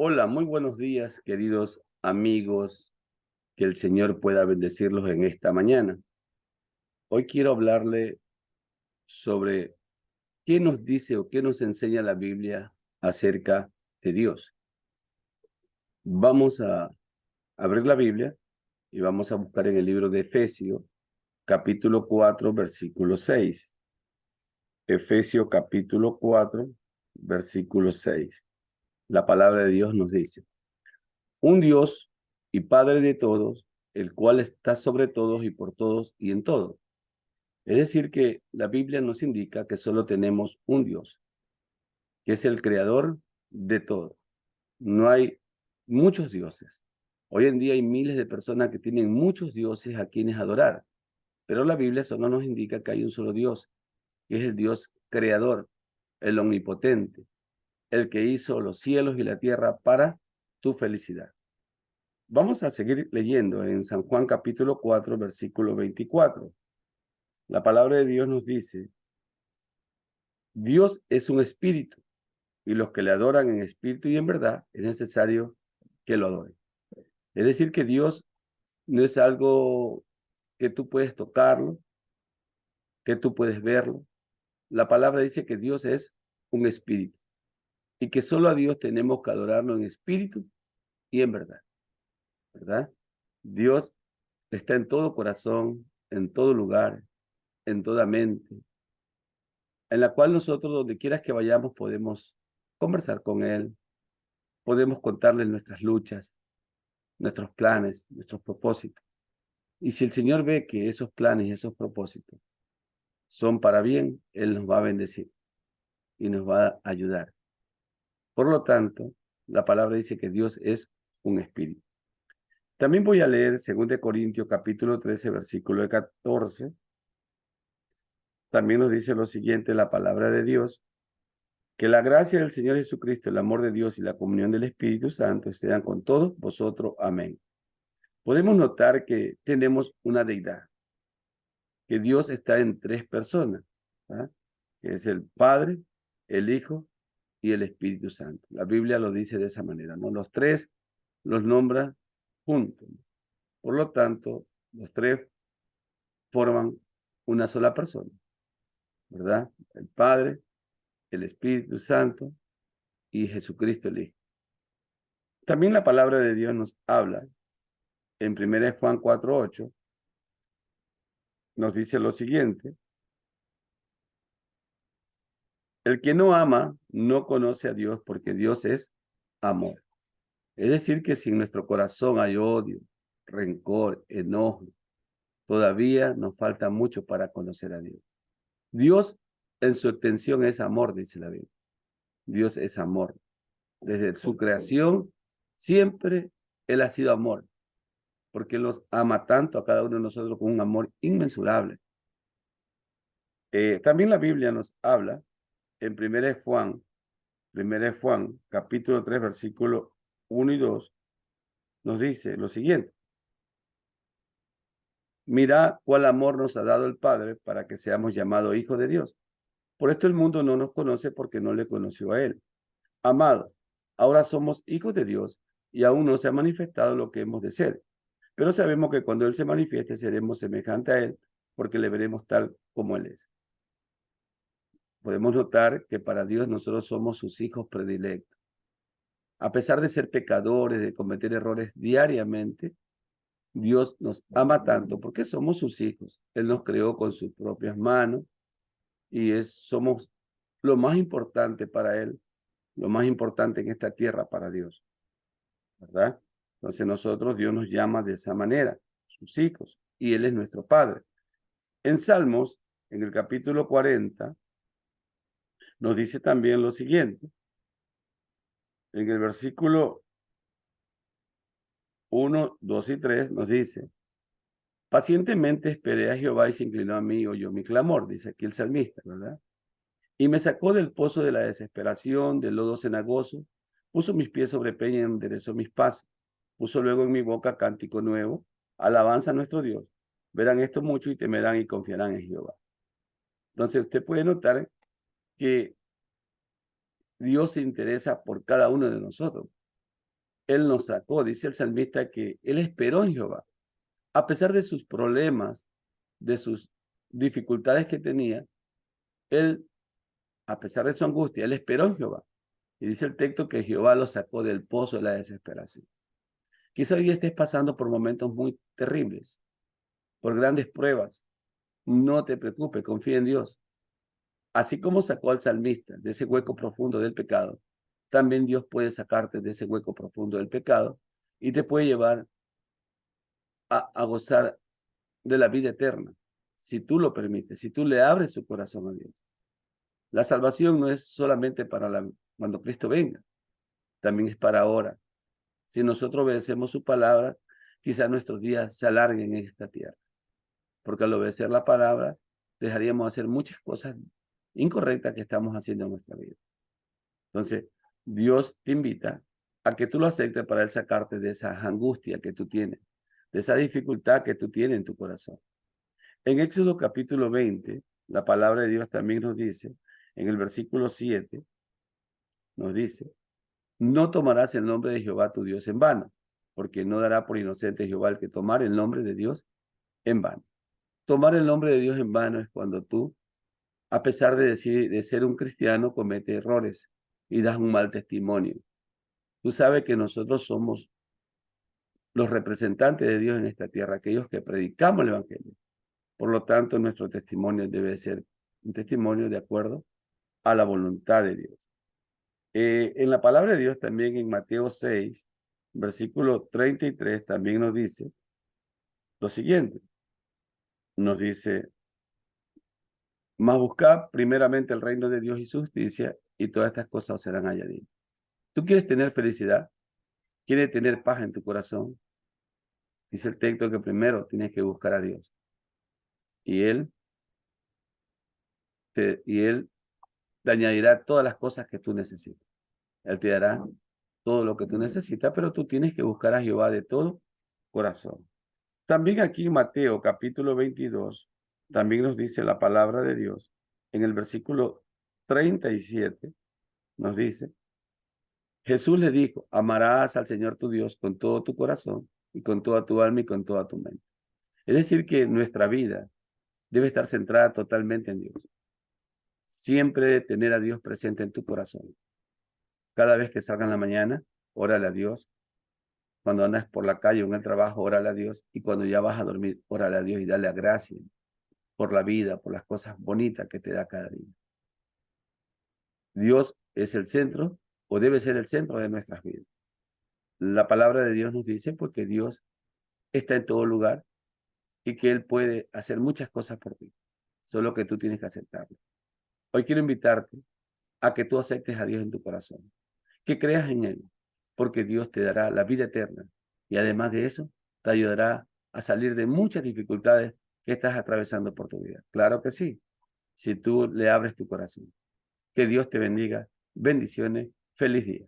Hola, muy buenos días, queridos amigos. Que el Señor pueda bendecirlos en esta mañana. Hoy quiero hablarle sobre qué nos dice o qué nos enseña la Biblia acerca de Dios. Vamos a abrir la Biblia y vamos a buscar en el libro de Efesios, capítulo 4, versículo 6. Efesios capítulo 4, versículo 6. La palabra de Dios nos dice: un Dios y Padre de todos, el cual está sobre todos y por todos y en todo. Es decir, que la Biblia nos indica que solo tenemos un Dios, que es el creador de todo. No hay muchos dioses. Hoy en día hay miles de personas que tienen muchos dioses a quienes adorar, pero la Biblia solo nos indica que hay un solo Dios, que es el Dios creador, el omnipotente, el que hizo los cielos y la tierra para tu felicidad. Vamos a seguir leyendo en San Juan capítulo 4, versículo 24. La palabra de Dios nos dice: Dios es un espíritu, y los que le adoran en espíritu y en verdad es necesario que lo adoren. Es decir, que Dios no es algo que tú puedes tocarlo, que tú puedes verlo. La palabra dice que Dios es un espíritu y que solo a Dios tenemos que adorarlo en espíritu y en verdad, ¿verdad? Dios está en todo corazón, en todo lugar, en toda mente, en la cual nosotros, donde quieras que vayamos, podemos conversar con Él, podemos contarle nuestras luchas, nuestros planes, nuestros propósitos. Y si el Señor ve que esos planes y esos propósitos son para bien, Él nos va a bendecir y nos va a ayudar. Por lo tanto, la palabra dice que Dios es un espíritu. También voy a leer 2 Corintios capítulo 13, versículo 14. También nos dice lo siguiente la palabra de Dios: que la gracia del Señor Jesucristo, el amor de Dios y la comunión del Espíritu Santo sean con todos vosotros. Amén. Podemos notar que tenemos una deidad, que Dios está en tres personas, ¿verdad? Que es el Padre, el Hijo y el Espíritu Santo. La Biblia lo dice de esa manera, ¿no? Los tres los nombra juntos. Por lo tanto, los tres forman una sola persona, ¿verdad? El Padre, el Espíritu Santo y Jesucristo el Hijo. También la palabra de Dios nos habla en 1 Juan 4:8, nos dice lo siguiente: el que no ama no conoce a Dios, porque Dios es amor. Es decir, que si en nuestro corazón hay odio, rencor, enojo, todavía nos falta mucho para conocer a Dios. Dios en su extensión es amor, dice la Biblia. Dios es amor. Desde su creación, siempre Él ha sido amor, porque Él nos ama tanto a cada uno de nosotros con un amor inmensurable. También la Biblia nos habla en 1 Juan, capítulo 3, versículo 1 y 2, nos dice lo siguiente: mira cuál amor nos ha dado el Padre para que seamos llamados hijos de Dios. Por esto el mundo no nos conoce, porque no le conoció a Él. Amados, ahora somos hijos de Dios y aún no se ha manifestado lo que hemos de ser. Pero sabemos que cuando Él se manifieste seremos semejantes a Él, porque le veremos tal como Él es. Podemos notar que para Dios nosotros somos sus hijos predilectos. A pesar de ser pecadores, de cometer errores diariamente, Dios nos ama tanto porque somos sus hijos. Él nos creó con sus propias manos y somos lo más importante para Él, lo más importante en esta tierra para Dios, ¿verdad? Entonces nosotros, Dios nos llama de esa manera, sus hijos, y Él es nuestro Padre. En Salmos, en el capítulo 40, nos dice también lo siguiente: en el versículo 1, 2 y 3 nos dice: pacientemente esperé a Jehová y se inclinó a mí y oyó mi clamor, dice aquí el salmista, ¿verdad? Y me sacó del pozo de la desesperación, del lodo cenagoso, puso mis pies sobre peña y enderezó mis pasos, puso luego en mi boca cántico nuevo, alabanza a nuestro Dios. Verán esto mucho y temerán y confiarán en Jehová. Entonces usted puede notar que Dios se interesa por cada uno de nosotros. Él nos sacó, dice el salmista, que él esperó en Jehová. A pesar de sus problemas, de sus dificultades que tenía, él, a pesar de su angustia, él esperó en Jehová. Y dice el texto que Jehová lo sacó del pozo de la desesperación. Quizá hoy estés pasando por momentos muy terribles, por grandes pruebas. No te preocupes, confía en Dios. Así como sacó al salmista de ese hueco profundo del pecado, también Dios puede sacarte de ese hueco profundo del pecado y te puede llevar a gozar de la vida eterna, si tú lo permites, si tú le abres su corazón a Dios. La salvación no es solamente para cuando Cristo venga, también es para ahora. Si nosotros obedecemos su palabra, quizás nuestros días se alarguen en esta tierra, porque al obedecer la palabra, dejaríamos de hacer muchas cosas incorrectas que estamos haciendo en nuestra vida. Entonces, Dios te invita a que tú lo aceptes para Él sacarte de esa angustia que tú tienes, de esa dificultad que tú tienes en tu corazón. En Éxodo capítulo 20, la palabra de Dios también nos dice, en el versículo 7, nos dice, no tomarás el nombre de Jehová tu Dios en vano, porque no dará por inocente Jehová el que tomar el nombre de Dios en vano. Tomar el nombre de Dios en vano es cuando tú, a pesar de ser un cristiano, cometes errores y das un mal testimonio. Tú sabes que nosotros somos los representantes de Dios en esta tierra, aquellos que predicamos el Evangelio. Por lo tanto, nuestro testimonio debe ser un testimonio de acuerdo a la voluntad de Dios. En la palabra de Dios también en Mateo 6, versículo 33, también nos dice lo siguiente. Nos dice, mas buscad primeramente el reino de Dios y su justicia, y todas estas cosas os serán añadidas. ¿Tú quieres tener felicidad? ¿Quieres tener paz en tu corazón? Dice el texto que primero tienes que buscar a Dios. Y Él te añadirá todas las cosas que tú necesitas. Él te dará todo lo que tú necesitas, pero tú tienes que buscar a Jehová de todo corazón. También aquí en Mateo capítulo 22, también nos dice la palabra de Dios, en el versículo 37, nos dice, Jesús le dijo, amarás al Señor tu Dios con todo tu corazón y con toda tu alma y con toda tu mente. Es decir, que nuestra vida debe estar centrada totalmente en Dios. Siempre tener a Dios presente en tu corazón. Cada vez que salga en la mañana, órale a Dios. Cuando andas por la calle o en el trabajo, órale a Dios. Y cuando ya vas a dormir, órale a Dios y dale gracias por la vida, por las cosas bonitas que te da cada día. Dios es el centro o debe ser el centro de nuestras vidas. La palabra de Dios nos dice porque Dios está en todo lugar y que Él puede hacer muchas cosas por ti. Solo que tú tienes que aceptarlo. Hoy quiero invitarte a que tú aceptes a Dios en tu corazón, que creas en Él, porque Dios te dará la vida eterna y además de eso, te ayudará a salir de muchas dificultades que estás atravesando por tu vida. Claro que sí, si tú le abres tu corazón. Que Dios te bendiga. Bendiciones. Feliz día.